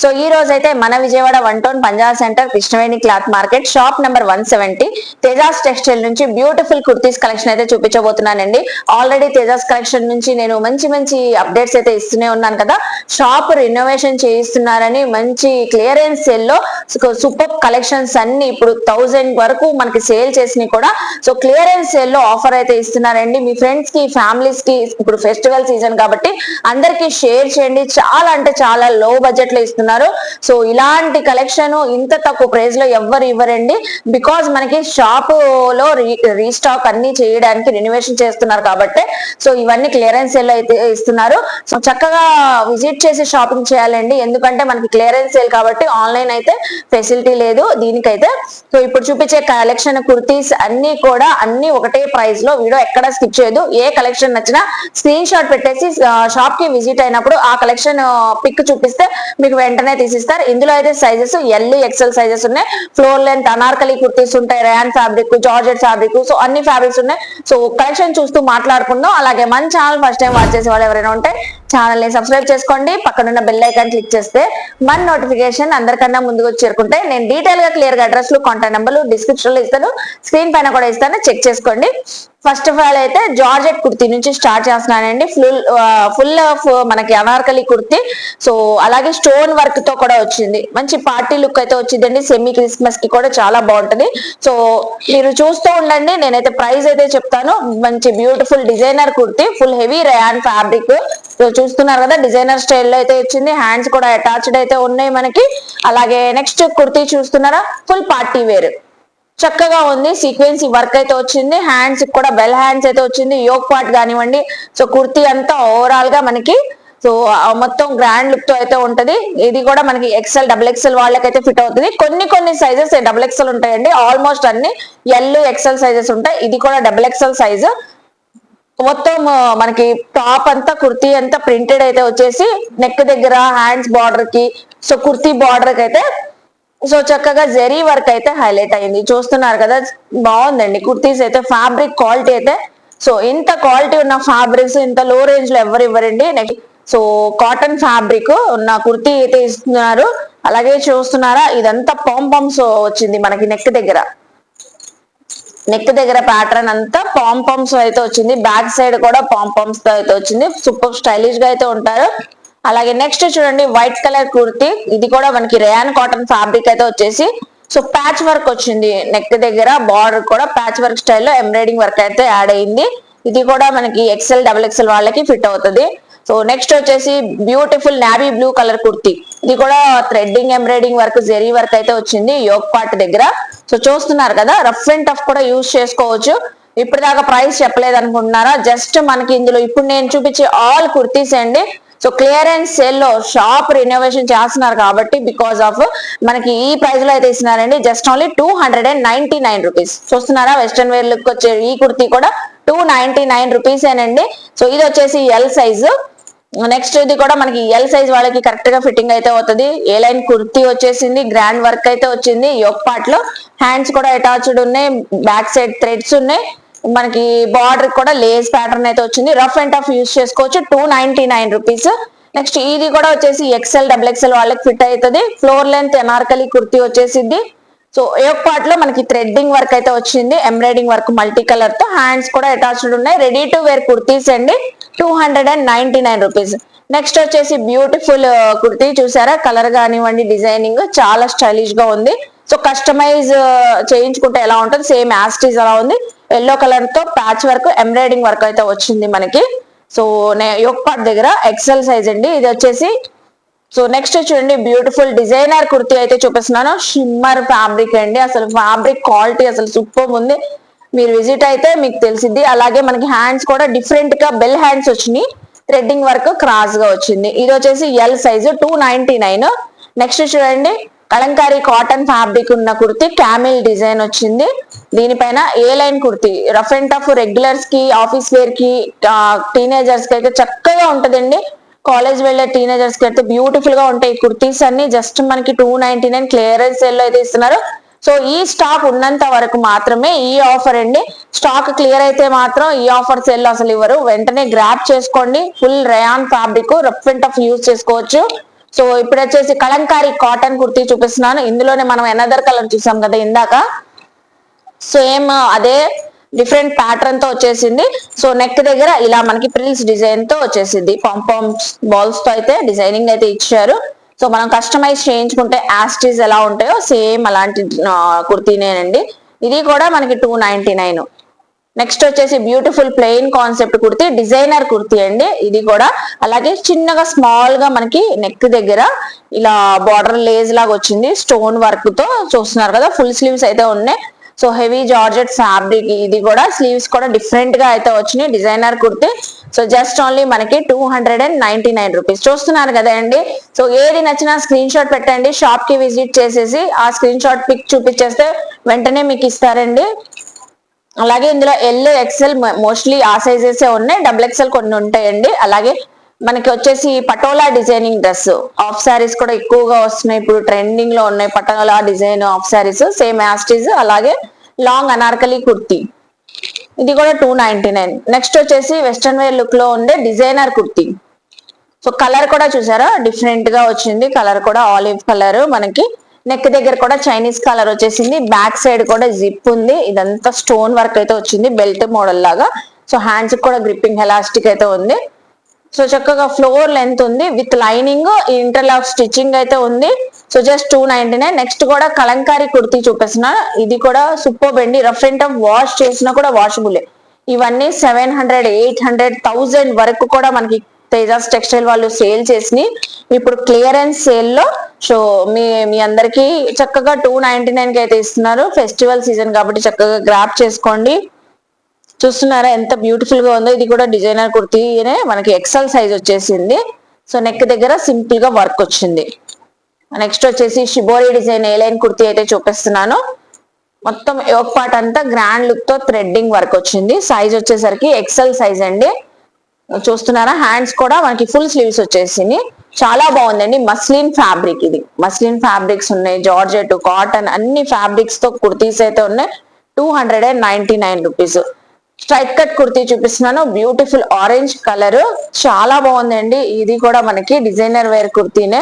So ఈ రోజు అయితే మన Vijayawada 1 town Punjab centre Krishnaveni cloth market shop number 170 Tejas textile నుంచి బ్యూటిఫుల్ కుర్తీస్ కలెక్షన్ అయితే చూపించబోతున్నానండి. ఆల్రెడీ తేజాస్ కలెక్షన్ నుంచి నేను మంచి అప్డేట్స్ అయితే ఇస్తూనే ఉన్నాను కదా. షాప్ రినోవేషన్ చేయిస్తున్నారని మంచి క్లియరెన్స్ సేల్ లో సూపర్ కలెక్షన్స్ అన్ని ఇప్పుడు 1000 వరకు మనకి సేల్ చేసినాయి కూడా. సో క్లియరెన్స్ సేల్ లో ఆఫర్ అయితే ఇస్తున్నారండి. మీ ఫ్రెండ్స్ కి ఫ్యామిలీస్ కి ఇప్పుడు ఫెస్టివల్ సీజన్ కాబట్టి అందరికి షేర్ చేయండి. చాలా అంటే చాలా లో బడ్జెట్ లో ఇస్తున్నారు. సో ఇలాంటి కలెక్షన్ ఇంత తక్కువ ప్రైస్ లో ఎవ్వరు ఇవ్వరండి. బికాజ్ మనకి షాప్ లో రీస్టాక్ అన్ని చేయడానికి రెనోవేషన్ చేస్తున్నారు కాబట్టి సో ఇవన్నీ క్లియరెన్స్ సేల్ అయితే ఇస్తున్నారు. సో చక్కగా విజిట్ చేసి షాపింగ్ చేయాలండి. ఎందుకంటే మనకి క్లియరెన్స్ సేల్ కాబట్టి ఆన్లైన్ అయితే ఫెసిలిటీ లేదు దీనికైతే. సో ఇప్పుడు చూపించే కలెక్షన్ కుర్తీస్ అన్ని కూడా అన్ని ఒకటే ప్రైస్ లో, వీడియో ఎక్కడ స్కిప్ చేయదు. ఏ కలెక్షన్ నచ్చినా స్క్రీన్ షాట్ పెట్టేసి షాప్ కి విజిట్ అయినప్పుడు ఆ కలెక్షన్ పిక్ చూపిస్తే మీకు వెంటనే తీసిస్తారు. ఇందులో అయితే సైజెస్ ఎల్ ఎక్సెల్ సైజెస్ ఉన్నాయి. ఫ్లోర్ లెంత్ అనార్కలి కుర్తీస్ ఉంటాయి, rayon fabric, georgette fabric, so అన్ని ఫ్యాబ్రిక్స్ ఉన్నాయి. సో కలెక్షన్ చూస్తూ మాట్లాడుకుందాం. అలాగే మన ఛానల్ ఫస్ట్ టైం వాచ్ చేసే వాళ్ళు ఎవరైనా ఉంటే ఛానల్ ని సబ్స్క్రైబ్ చేసుకోండి. పక్కనున్న బెల్ ఐకాన్ క్లిక్ చేస్తే మన నోటిఫికేషన్ అందరికన్నా ముందుకు చేరుకుంటే నేను డీటెయిల్ గా క్లియర్ గా అడ్రస్ లు, కాంటాక్ట్ నెంబర్లు డిస్క్రిప్షన్ లో ఇస్తాను, స్క్రీన్ పైన కూడా ఇస్తాను, చెక్ చేసుకోండి. ఫస్ట్ ఆఫ్ ఆల్ అయితే జార్జెట్ కుర్తీ నుంచి స్టార్ట్ చేస్తున్నానండి. ఫుల్ ఆఫ్ మనకి అనార్కలి కుర్తీ. సో అలాగే స్టోన్ వర్క్ తో కూడా వచ్చింది. మంచి పార్టీ లుక్ అయితే వచ్చిందండి. సెమీ క్రిస్మస్ కి కూడా చాలా బాగుంటది. సో మీరు చూస్తూ ఉండండి, నేనైతే ప్రైస్ అయితే చెప్తాను. మంచి beautiful designer kurti, full heavy rayon fabric. చూస్తున్నారు కదా, డిజైనర్ స్టైల్ లో అయితే వచ్చింది. హ్యాండ్స్ కూడా అటాచ్డ్ అయితే ఉన్నాయి మనకి. అలాగే నెక్స్ట్ కుర్తీ చూస్తున్నారా, ఫుల్ పార్టీ వేర్, చక్కగా ఉంది. సీక్వెన్సీ వర్క్ అయితే వచ్చింది. హ్యాండ్స్ కూడా బెల్ హ్యాండ్స్ అయితే వచ్చింది. యోక్ పార్ట్ కానివ్వండి. సో కుర్తీ అంతా ఓవరాల్ గా మనకి సో మొత్తం గ్రాండ్ లుక్ తో అయితే ఉంటది. ఇది కూడా మనకి ఎక్సెల్, డబుల్ ఎక్సెల్ వాళ్ళకైతే ఫిట్ అవుతుంది. కొన్ని సైజెస్ డబుల్ ఎక్సెల్ ఉంటాయండి. ఆల్మోస్ట్ అన్ని ఎల్ ఎక్సెల్ సైజెస్ ఉంటాయి. ఇది కూడా డబుల్ ఎక్సెల్ సైజు. మొత్తం మనకి టాప్ అంతా కుర్తీ అంతా ప్రింటెడ్ అయితే వచ్చేసి నెక్ దగ్గర హ్యాండ్స్ బార్డర్ కి, సో కుర్తీ బార్డర్ కి అయితే సో చక్కగా జెరీ వర్క్ అయితే హైలైట్ అయింది. చూస్తున్నారు కదా, బాగుందండి కుర్తీస్ అయితే. ఫ్యాబ్రిక్ క్వాలిటీ అయితే సో ఇంత క్వాలిటీ ఉన్న ఫ్యాబ్రిక్స్ ఇంత లో రేంజ్ లో ఎవరు ఇవ్వరండి. నెక్స్ట్ సో కాటన్ ఫ్యాబ్రిక్ ఉన్న కుర్తీ అయితే ఇస్తున్నారు. అలాగే చూస్తున్నారా, ఇదంతా పాంపామ్స్ వచ్చింది మనకి నెక్ దగ్గర ప్యాటర్న్ అంతా పాంపామ్స్ అయితే వచ్చింది. బ్యాక్ సైడ్ కూడా పాంపామ్స్ తో అయితే వచ్చింది. సూపర్ స్టైలిష్ గా అయితే ఉంటారు. అలాగే నెక్స్ట్ చూడండి, వైట్ కలర్ కుర్తీ. ఇది కూడా మనకి రేయాన్ కాటన్ ఫ్యాబ్రిక్ అయితే వచ్చేసి సో ప్యాచ్ వర్క్ వచ్చింది. నెక్ దగ్గర బార్డర్ కూడా ప్యాచ్ వర్క్ స్టైల్లో ఎంబ్రాయిడింగ్ వర్క్ అయితే యాడ్ అయింది. ఇది కూడా మనకి ఎక్సెల్, డబుల్ ఎక్సెల్ వాళ్ళకి ఫిట్ అవుతుంది. సో నెక్స్ట్ వచ్చేసి beautiful navy blue colour kurti. ఇది కూడా threading, embroidering work, zari work అయితే వచ్చింది యోక్ పార్ట్ దగ్గర. సో చూస్తున్నారు కదా, రఫ్ అండ్ టఫ్ కూడా యూజ్ చేసుకోవచ్చు. ఇప్పటిదాకా ప్రైస్ చెప్పలేదు అనుకుంటున్నారా? జస్ట్ మనకి ఇందులో ఇప్పుడు నేను చూపించే ఆల్ కుర్తీస్ అండి. సో క్లియరెన్స్ సేల్ లో షాప్ రినోవేషన్ చేస్తున్నారు కాబట్టి బికాస్ ఆఫ్ మనకి ఈ ప్రైస్ లో అయితే ఇస్తున్నారండి. Just only 299 rupees. చూస్తున్నారా, వెస్ట్రన్ వేర్ లుక్ వచ్చే ఈ కుర్తీ కూడా 299 రూపీస్ ఏనండి. సో ఇది వచ్చేసి ఎల్ సైజు. నెక్స్ట్ ఇది కూడా మనకి ఎల్ సైజ్ వాళ్ళకి కరెక్ట్ గా ఫిట్టింగ్ అయితే అవుతుంది. ఏ లైన్ కుర్తీ వచ్చేసింది, గ్రాండ్ వర్క్ అయితే వచ్చింది. యోక్ పార్ట్ లో హ్యాండ్స్ కూడా అటాచ్డ్ ఉన్నాయి, బ్యాక్ సైడ్ థ్రెడ్స్ ఉన్నాయి. మనకి బార్డర్ కూడా లేస్ ప్యాటర్న్ అయితే వచ్చింది. రఫ్ అండ్ టఫ్ యూజ్ చేసుకోవచ్చు. 299 రూపీస్. నెక్స్ట్ ఇది కూడా వచ్చేసి ఎక్సెల్, డబుల్ ఎక్సెల్ వాళ్ళకి ఫిట్ అవుతుంది. ఫ్లోర్ లెంత్ అనార్కలి కుర్తీ వచ్చేసింది. సో యోక్ పార్ట్ లో మనకి థ్రెడ్డింగ్ వర్క్ అయితే వచ్చింది, ఎంబ్రాయిడింగ్ వర్క్ మల్టీ కలర్ తో. హ్యాండ్స్ కూడా అటాచ్డ్ ఉన్నాయి. రెడీ టు వేర్ కుర్తీస్ అండి. 299 రూపీస్. నెక్స్ట్ వచ్చేసి బ్యూటిఫుల్ కుర్తీ. చూసారా, కలర్ కానివ్వండి, డిజైనింగ్ చాలా స్టైలిష్ గా ఉంది. సో కస్టమైజ్ చేయించుకుంటే ఎలా ఉంటుంది, సేమ్ యాస్టీస్ అలా ఉంది. ఎల్లో కలర్ తో ప్యాచ్ వర్క్, ఎంబ్రాయిడింగ్ వర్క్ అయితే వచ్చింది మనకి. సో యోక్ పార్ట్ దగ్గర ఎక్సెల్ సైజ్ అండి ఇది వచ్చేసి. సో నెక్స్ట్ చూడండి, బ్యూటిఫుల్ డిజైనర్ కుర్తీ అయితే చూపిస్తున్నాను. షిమ్మర్ ఫ్యాబ్రిక్ అండి. అసలు ఫ్యాబ్రిక్ క్వాలిటీ అసలు సూపర్ ఉంది. మీరు విజిట్ అయితే మీకు తెలిసిద్ది. అలాగే మనకి హ్యాండ్స్ కూడా డిఫరెంట్ గా బెల్ హ్యాండ్స్ వచ్చినాయి. థ్రెడ్డింగ్ వర్క్ క్రాస్ గా వచ్చింది. ఇది వచ్చేసి ఎల్ సైజు 299. నెక్స్ట్ చూడండి, కలంకారీ కాటన్ ఫ్యాబ్రిక్ ఉన్న కుర్తీ, క్యామిల్ డిజైన్ వచ్చింది. దీనిపైన A line kurti, rough and tough regulars కి, ఆఫీస్ వేర్ కి, టీనేజర్స్ కి అయితే చక్కగా ఉంటదండి. కాలేజ్ వెళ్లే టీనేజర్స్ కి అయితే బ్యూటిఫుల్ గా ఉంటాయి కుర్తీస్ అన్ని. జస్ట్ మనకి 299 క్లియరెన్స్ సేల్ లో అయితే ఇస్తున్నారు. సో ఈ స్టాక్ ఉన్నంత వరకు మాత్రమే ఈ ఆఫర్ అండి. స్టాక్ క్లియర్ అయితే మాత్రం ఈ ఆఫర్ సేల్ అసలు ఇవ్వరు. వెంటనే గ్రాప్ చేసుకోండి. Full rayon fabric, rough and tough use చేసుకోవచ్చు. సో ఇప్పుడు వచ్చేసి కలంకారీ కాటన్ కుర్తీ చూపిస్తున్నాను. ఇందులోనే మనం ఎనదర్ కలర్ చూసాం కదా ఇందాక, సేమ్ అదే డిఫరెంట్ ప్యాటర్న్ తో వచ్చేసింది. సో నెక్ దగ్గర ఇలా మనకి ప్రిల్స్ డిజైన్ తో వచ్చేసింది. పాంపామ్స్ బాల్స్ తో అయితే డిజైనింగ్ అయితే ఇచ్చారు. సో మనం కస్టమైజ్ చేయించుకుంటే యాస్టీస్ ఎలా ఉంటాయో సేమ్ అలాంటి కుర్తీనేనండి. ఇది కూడా మనకి 299. నెక్స్ట్ వచ్చేసి beautiful plain concept kurti, designer kurti అండి ఇది కూడా. అలాగే చిన్నగా స్మాల్ గా మనకి నెక్ దగ్గర ఇలా బార్డర్ లేజ్ లాగా వచ్చింది స్టోన్ వర్క్ తో. చూస్తున్నారు కదా, ఫుల్ స్లీవ్స్ అయితే ఉన్నాయి. సో హెవీ జార్జెట్ ఫ్యాబ్రిక్, ఇది కూడా స్లీవ్స్ కూడా డిఫరెంట్ గా అయితే వచ్చినాయి. Designer kurti. So just only మనకి 299 రూపీస్. చూస్తున్నారు కదా అండి. సో ఏది నచ్చినా స్క్రీన్ షాట్ పెట్టండి, షాప్ కి విజిట్ చేసేసి ఆ స్క్రీన్ షాట్ పిక్ చూపించేస్తే వెంటనే మీకు ఇస్తారండి. అలాగే ఇందులో ఎల్ ఎక్స్ఎల్ మోస్ట్లీ ఆ సైజెస్ ఉన్నాయి, డబుల్ ఎక్స్ఎల్ కొన్ని ఉంటాయండి. అలాగే మనకి వచ్చేసి Patola designing dress of saris కూడా ఎక్కువగా వస్తున్నాయి, ఇప్పుడు ట్రెండింగ్ లో ఉన్నాయి Patola design of saris, same యాస్టీజ్. అలాగే లాంగ్ అనార్కలి కుర్తీ, ఇది కూడా 299. నెక్స్ట్ వచ్చేసి వెస్ట్రన్ వేర్ లుక్ లో ఉండే డిజైనర్ కుర్తీ. సో కలర్ కూడా చూసారా డిఫరెంట్ గా వచ్చింది, కలర్ కూడా ఆలివ్ కలర్. మనకి నెక్ దగ్గర కూడా చైనీస్ కలర్ వచ్చేసింది, బ్యాక్ సైడ్ కూడా జిప్ ఉంది, ఇదంతా స్టోన్ వర్క్ అయితే వచ్చింది బెల్ట్ మోడల్ లాగా. సో హ్యాండ్స్ కూడా గ్రిప్పింగ్ ఎలాస్టిక్ అయితే ఉంది. సో చక్కగా ఫ్లోర్ లెంత్ ఉంది విత్ లైనింగ్, ఇంటర్లాక్ స్టిచ్చింగ్ అయితే ఉంది. So just 299. నెక్స్ట్ కూడా కలంకారీ కుర్తీ చూపిస్తున్నా, ఇది కూడా సూపర్ అండి. రఫ్ అండ్ టఫ్ వాష్ చేసినా కూడా వాషబుల్. ఇవన్నీ 700, 800, 1000 వరకు కూడా మనకి తేజాస్ టెక్స్టైల్ వాళ్ళు సేల్ చేసి ఇప్పుడు క్లియరెన్స్ సేల్ లో. సో మీ అందరికి చక్కగా 299 కి అయితే ఇస్తున్నారు. ఫెస్టివల్ సీజన్ కాబట్టి చక్కగా గ్రాప్ చేసుకోండి. చూస్తున్నారా ఎంత బ్యూటిఫుల్ గా ఉందో. ఇది కూడా డిజైనర్ కుర్తీనే, మనకి ఎక్సెల్ సైజ్ వచ్చేసింది. సో నెక్ దగ్గర సింపుల్ గా వర్క్ వచ్చింది. నెక్స్ట్ వచ్చేసి షిబోరి డిజైన్ ఏ లైన్ కుర్తీ అయితే చూపిస్తున్నాను. మొత్తం యోక్ పార్ట్ అంతా గ్రాండ్ లుక్ తో థ్రెడ్డింగ్ వర్క్ వచ్చింది. సైజ్ వచ్చేసరికి ఎక్సెల్ సైజ్ అండి. చూస్తున్నారా, హ్యాండ్స్ కూడా మనకి ఫుల్ స్లీవ్స్ వచ్చేసింది. చాలా బాగుందండి. మస్లిన్ ఫ్యాబ్రిక్, ఇది మస్లిన్ ఫ్యాబ్రిక్స్ ఉన్నాయి, జార్జెట్, కాటన్ అన్ని ఫ్యాబ్రిక్స్ తో కుర్తీస్ అయితే ఉన్నాయి. 299 రూపీస్. స్ట్రైట్ కట్ కుర్తీ చూపిస్తున్నాను, బ్యూటిఫుల్ ఆరెంజ్ కలర్, చాలా బాగుందండి. ఇది కూడా మనకి డిజైనర్ వేర్ కుర్తీనే.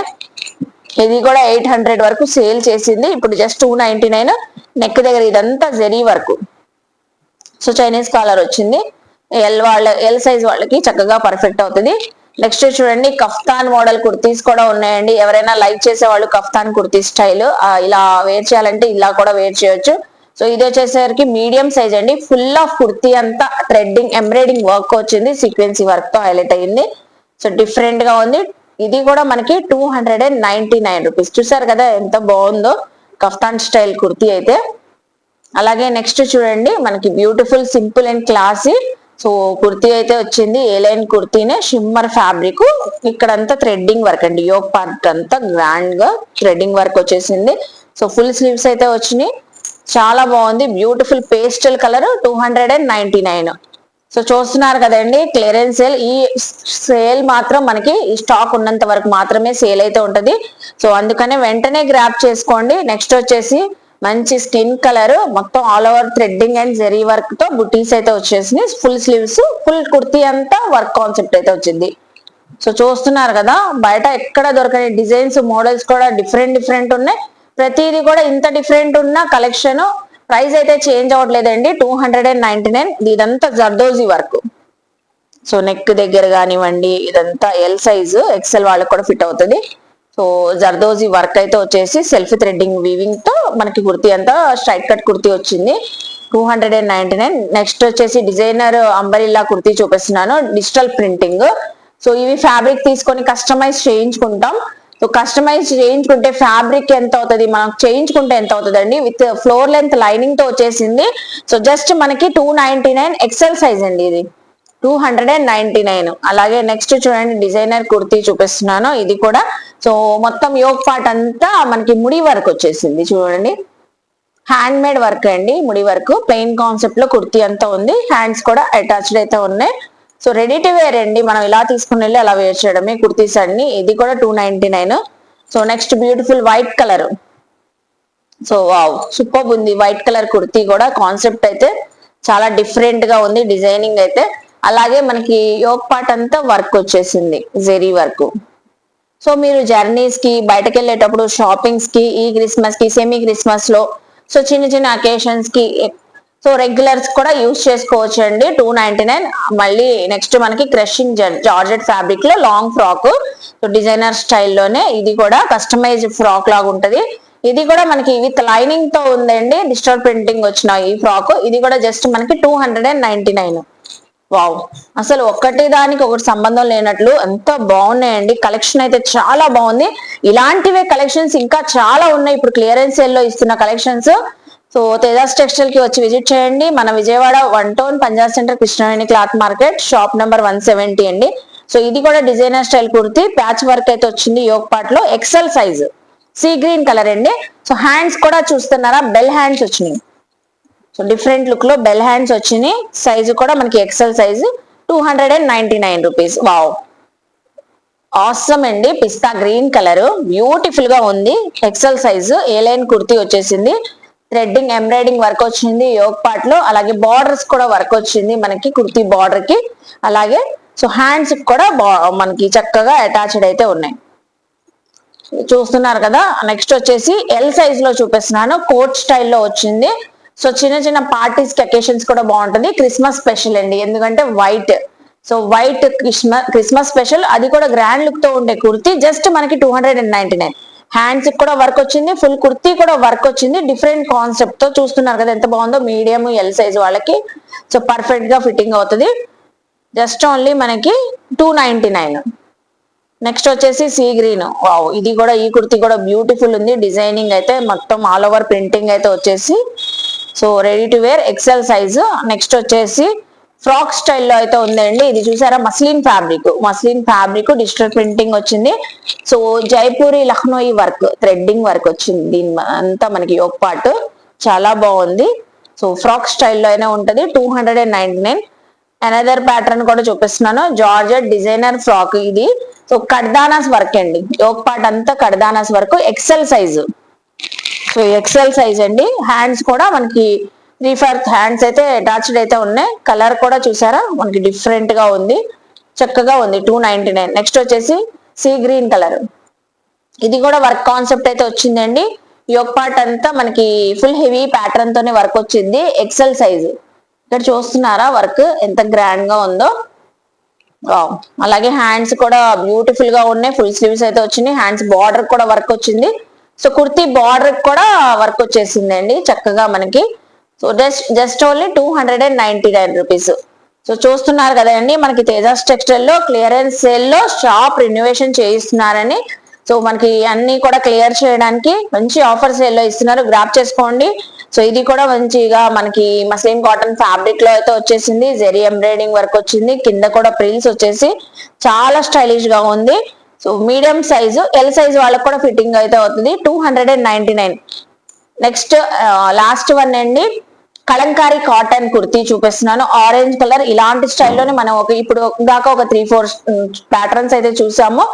ఇది కూడా 800 వరకు సేల్ చేసింది, ఇప్పుడు జస్ట్ 299. నెక్ దగ్గర ఇదంతా zari work. So Chinese collar వచ్చింది. ఎల్ సైజ్ వాళ్ళకి చక్కగా పర్ఫెక్ట్ అవుతుంది. నెక్స్ట్ చూడండి, కఫ్తాన్ మోడల్ కుర్తీస్ కూడా ఉన్నాయండి. ఎవరైనా లైక్ చేసే వాళ్ళు కఫ్తాన్ కుర్తీ స్టైల్ ఇలా వేర్ చేయాలంటే ఇలా కూడా వేర్ చేయొచ్చు. సో ఇది వచ్చేసరికి మీడియం సైజ్ అండి. ఫుల్ ఆఫ్ కుర్తీ అంతా థ్రెడ్డింగ్ ఎంబ్రాయిడింగ్ వర్క్ వచ్చింది, సీక్వెన్సీ వర్క్ తో హైలైట్ అయ్యింది. సో డిఫరెంట్ గా ఉంది. ఇది కూడా మనకి 299 రూపీస్. చూసారు కదా ఎంత బాగుందో కఫ్తాన్ స్టైల్ కుర్తీ అయితే. అలాగే నెక్స్ట్ చూడండి, మనకి beautiful simple and classy so kurti అయితే వచ్చింది. ఏ లైన్ కుర్తీనే, షిమ్మర్ ఫ్యాబ్రిక్, ఇక్కడంతా థ్రెడ్డింగ్ వర్క్ అండి. యోక్ పార్ట్ అంతా గ్రాండ్ గా థ్రెడ్డింగ్ వర్క్ వచ్చేసింది. సో ఫుల్ స్లీవ్స్ అయితే వచ్చినాయి, చాలా బాగుంది. Beautiful pastel colour, 299. సో చూస్తున్నారు కదండి క్లియరెన్స్ సేల్. ఈ సేల్ మాత్రం మనకి ఈ స్టాక్ ఉన్నంత వరకు మాత్రమే సేల్ అయితే ఉంటది. సో అందుకనే వెంటనే గ్రాప్ చేసుకోండి. నెక్స్ట్ వచ్చేసి మంచి స్కిన్ కలర్, మొత్తం all over threading and zari work తో బుటీస్ అయితే వచ్చేసి ఫుల్ స్లీవ్స్, ఫుల్ కుర్తీ అంతా వర్క్ కాన్సెప్ట్ అయితే వచ్చింది. సో చూస్తున్నారు కదా, బయట ఎక్కడ దొరకని డిజైన్స్ మోడల్స్ కూడా డిఫరెంట్ ఉన్నాయి. ప్రతిదీ కూడా ఇంత డిఫరెంట్ ఉన్న కలెక్షన్. ప్రైస్ అయితే చేంజ్ అవ్వట్లేదండి, 299. ఇదంతా జర్దోజీ వర్క్. సో నెక్ దగ్గర కానివ్వండి, ఇదంతా ఎల్ సైజు, ఎక్సెల్ వాళ్ళకి కూడా ఫిట్ అవుతుంది. సో జర్దోజీ వర్క్ అయితే వచ్చేసి సెల్ఫ్ థ్రెడ్డింగ్ వీవింగ్ తో మనకి కుర్తీ అంతా స్ట్రైట్ కట్ కుర్తీ వచ్చింది, 299. నెక్స్ట్ వచ్చేసి డిజైనర్ అంబరిల్లా కుర్తీ చూపిస్తున్నాను, డిజిటల్ ప్రింటింగ్. సో ఇవి ఫ్యాబ్రిక్ తీసుకొని కస్టమైజ్ చేయించుకుంటాం. సో కస్టమైజ్ చేయించుకుంటే ఫ్యాబ్రిక్ ఎంత అవుతుంది, మనం చేయించుకుంటే ఎంత అవుతుంది అండి. విత్ ఫ్లోర్ లెంత్ లైనింగ్ తో వచ్చేసింది. సో జస్ట్ మనకి 299 ఎక్సెల్ సైజ్ అండి, ఇది 299. అలాగే నెక్స్ట్ చూడండి, డిజైనర్ కుర్తీ చూపిస్తున్నాను, ఇది కూడా. సో మొత్తం యోక్ పార్ట్ అంతా మనకి ముడి వర్క్ వచ్చేసింది. చూడండి, హ్యాండ్ మేడ్ వర్క్ అండి, ముడి వర్క్. ప్లెయిన్ కాన్సెప్ట్ లో కుర్తీ అంతా ఉంది, హ్యాండ్స్ కూడా అటాచ్డ్ అయితే ఉన్నాయి. సో రెడీ టు వేర్ అండి, మనం ఇలా తీసుకుని వెళ్ళి అలా వేర్ చేయడమే కుర్తీస్ అన్ని. ఇది కూడా 299. So next beautiful white colour. So wow super ఉంది, వైట్ కలర్ కుర్తీ కూడా. కాన్సెప్ట్ అయితే చాలా డిఫరెంట్ గా ఉంది, డిజైనింగ్ అయితే. అలాగే మనకి యోక్ పార్ట్ అంతా వర్క్ వచ్చేసింది, జెరీ వర్క్. సో మీరు జర్నీస్ కి బయటకు వెళ్ళేటప్పుడు షాపింగ్స్ కి ఈ క్రిస్మస్ కి సెమీ క్రిస్మస్ లో సో చిన్న చిన్న అకేషన్స్ కి సో రెగ్యులర్స్ కూడా యూస్ చేసుకోవచ్చు అండి. 299. మళ్ళీ నెక్స్ట్ మనకి క్రషింగ్ జార్జెట్ ఫ్యాబ్రిక్ లో లాంగ్ ఫ్రాక్, సో డిజైనర్ స్టైల్లోనే ఇది కూడా కస్టమైజ్ ఫ్రాక్ లాగా ఉంటది. ఇది కూడా మనకి విత్ లైనింగ్ తో ఉందండి, డిజిటల్ ప్రింటింగ్ వచ్చిన ఈ ఫ్రాక్. ఇది కూడా జస్ట్ మనకి 299. వావ్, అసలు ఒక్కటి దానికి ఒకటి సంబంధం లేనట్లు ఎంత బాగున్నాయండి. కలెక్షన్ అయితే చాలా బాగుంది. ఇలాంటివే కలెక్షన్స్ ఇంకా చాలా ఉన్నాయి ఇప్పుడు క్లియరెన్స్ సేల్ లో ఇస్తున్న కలెక్షన్స్. సో తేజాస్ టెక్స్టైల్ కి వచ్చి విజిట్ చేయండి. మన Vijayawada 1 town Punjab centre Krishnaveni cloth market shop number 170 అండి. సో ఇది కూడా designer style kurti, patch work అయితే వచ్చింది యోగ్ పార్ట్ లో, XL size, sea green colour అండి. సో హ్యాండ్స్ కూడా చూస్తున్నారా, బెల్ హ్యాండ్స్ వచ్చినాయి. సో డిఫరెంట్ లుక్ లో బెల్ హ్యాండ్స్ వచ్చినాయి. సైజు కూడా మనకి XL size, 299 rupees. Wow, awesome అండి. పిస్తా గ్రీన్ కలర్ బ్యూటిఫుల్ గా ఉంది. XL size, A line kurti వచ్చేసింది. థ్రెడ్డింగ్ ఎంబ్రాయిడింగ్ వర్క్ వచ్చింది యోగ్ పార్ట్ లో, అలాగే బార్డర్స్ కూడా వర్క్ వచ్చింది మనకి కుర్తీ బార్డర్ కి. అలాగే సో హ్యాండ్స్ కూడా మనకి చక్కగా అటాచ్డ్ అయితే ఉన్నాయి. చూస్తున్నారు కదా. నెక్స్ట్ వచ్చేసి ఎల్ సైజ్ లో చూపిస్తున్నాను, కోట్ స్టైల్లో వచ్చింది. సో చిన్న చిన్న పార్టీస్ కి అకేషన్స్ కూడా బాగుంటుంది. క్రిస్మస్ స్పెషల్ అండి, ఎందుకంటే white. So white Christmas special, అది కూడా గ్రాండ్ లుక్ తో ఉండే కుర్తీ జస్ట్ మనకి 299. హ్యాండ్స్ కూడా వర్క్ వచ్చింది, ఫుల్ కుర్తీ కూడా వర్క్ వచ్చింది. డిఫరెంట్ కాన్సెప్ట్ తో చూస్తున్నారు కదా ఎంత బాగుందో. మీడియం ఎల్ సైజ్ వాళ్ళకి సో పర్ఫెక్ట్ గా ఫిట్టింగ్ అవుతుంది. జస్ట్ ఓన్లీ మనకి 299. నెక్స్ట్ వచ్చేసి సీ గ్రీన్. వావ్, ఇది కూడా ఈ కుర్తీ కూడా బ్యూటిఫుల్ ఉంది. డిజైనింగ్ అయితే మొత్తం ఆల్ ఓవర్ ప్రింటింగ్ అయితే వచ్చేసి so ready to wear, XL size. Next వచ్చేసి ఫ్రాక్ స్టైల్లో అయితే ఉందండి. ఇది చూసారా, మస్లిన్ ఫ్యాబ్రిక్ డిజిటల్ ప్రింటింగ్ వచ్చింది. So Jaipuri Lucknowi work, threading work వచ్చింది. దీని అంతా మనకి యోగ్ పార్ట్ చాలా బాగుంది. సో ఫ్రాక్ స్టైల్లో అయినా ఉంటది. 299. అనదర్ ప్యాటర్న్ కూడా చూపిస్తున్నాను, జార్జెట్ డిజైనర్ ఫ్రాక్ ఇది. సో కడ్దానాస్ వర్క్ అండి, యోగ్ పార్ట్ అంతా కడ్దానాస్ work, XL size. So XL size అండి. హ్యాండ్స్ కూడా మనకి 3/4 హ్యాండ్స్ అయితే అటాచ్డ్ అయితే ఉన్నాయి. కలర్ కూడా చూసారా మనకి డిఫరెంట్ గా ఉంది, చక్కగా ఉంది. 299. నెక్స్ట్ వచ్చేసి సీ గ్రీన్ కలర్, ఇది కూడా వర్క్ కాన్సెప్ట్ అయితే వచ్చిందండి. యోగ్ పార్ట్ అంతా మనకి ఫుల్ హెవీ ప్యాటర్న్ తోనే వర్క్ వచ్చింది, ఎక్సెల్ సైజు. ఇక్కడ చూస్తున్నారా వర్క్ ఎంత గ్రాండ్ గా ఉందో. వావ్, అలాగే హ్యాండ్స్ కూడా బ్యూటిఫుల్ గా ఉన్నాయి. ఫుల్ స్లీవ్స్ అయితే వచ్చినాయి. హ్యాండ్స్ బార్డర్ కూడా వర్క్ వచ్చింది. సో కుర్తీ బార్డర్ కూడా వర్క్ వచ్చేసింది అండి చక్కగా మనకి. So just only 299 rupees. So చూస్తున్నారు కదండి, మనకి తేజాస్ టెక్స్టైల్ లో క్లియరెన్స్ సేల్ లో షాప్ రెన్యువేషన్ చేయిస్తున్నారని. సో మనకి అన్ని కూడా క్లియర్ చేయడానికి మంచి ఆఫర్ సేల్ లో ఇస్తున్నారు, గ్రాప్ చేసుకోండి. సో ఇది కూడా మంచిగా మనకి మస్లిన్ కాటన్ ఫ్యాబ్రిక్ లో అయితే వచ్చేసింది. జెరీ ఎంబ్రాయిడింగ్ వర్క్ వచ్చింది, కింద కూడా ప్రిల్స్ వచ్చేసి చాలా స్టైలిష్ గా ఉంది. So medium size, L size వాళ్ళకి కూడా ఫిట్టింగ్ అయితే అవుతుంది. 299. నెక్స్ట్ లాస్ట్ వన్ అండి, కలంకారీ కాటన్ కుర్తీ చూపిస్తున్నాను. ఆరెంజ్ కలర్, ఇలాంటి స్టైల్లోనే మనం ఇప్పుడు దాకా ఒక 3-4 ప్యాటర్న్స్ అయితే చూసాము.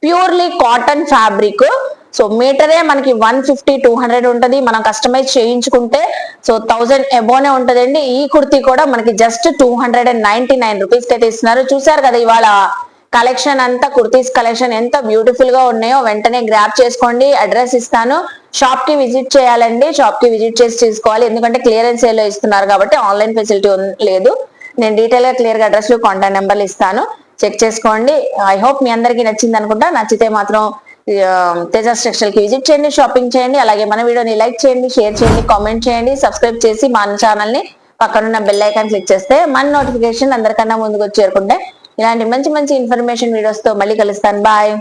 Purely cotton fabric. సో మీటరే మనకి 150-200 ఉంటది. మనం కస్టమైజ్ చేయించుకుంటే సో 1000 ఎబోనే ఉంటదండి. ఈ కుర్తీ కూడా మనకి జస్ట్ 299 రూపీస్ కి అయితే ఇస్తున్నారు. చూసారు కదా ఇవాళ కలెక్షన్ అంతా, కుర్తీస్ కలెక్షన్ ఎంత బ్యూటిఫుల్ గా ఉన్నాయో. వెంటనే గ్రాప్ చేసుకోండి, అడ్రస్ ఇస్తాను. షాప్ కి విజిట్ చేయాలండి, షాప్ కి విజిట్ చేసి తీసుకోవాలి, ఎందుకంటే క్లియరెన్స్ సేల్ లో ఇస్తున్నారు కాబట్టి ఆన్లైన్ ఫెసిలిటీ లేదు. నేను డీటెయిల్ గా క్లియర్ గా అడ్రస్ లో కాంటాక్ట్ నెంబర్లు ఇస్తాను, చెక్ చేసుకోండి. ఐ హోప్ మీ అందరికి నచ్చింది అనుకుంటా. నచ్చితే మాత్రం తేజాస్ టెక్స్టైల్ కి విజిట్ చేయండి, షాపింగ్ చేయండి. అలాగే మన వీడియోని లైక్ చేయండి, షేర్ చేయండి, కామెంట్ చేయండి, సబ్స్క్రైబ్ చేసి మన ఛానల్ ని పక్కనున్న బెల్ ఐకాన్ క్లిక్ చేస్తే మన నోటిఫికేషన్ అందరికన్నా ముందుకు చేరుకుంటే ఇలాంటి మంచి మంచి ఇన్ఫర్మేషన్ వీడియోస్ తో మళ్ళీ కలుస్తాను. బాయ్.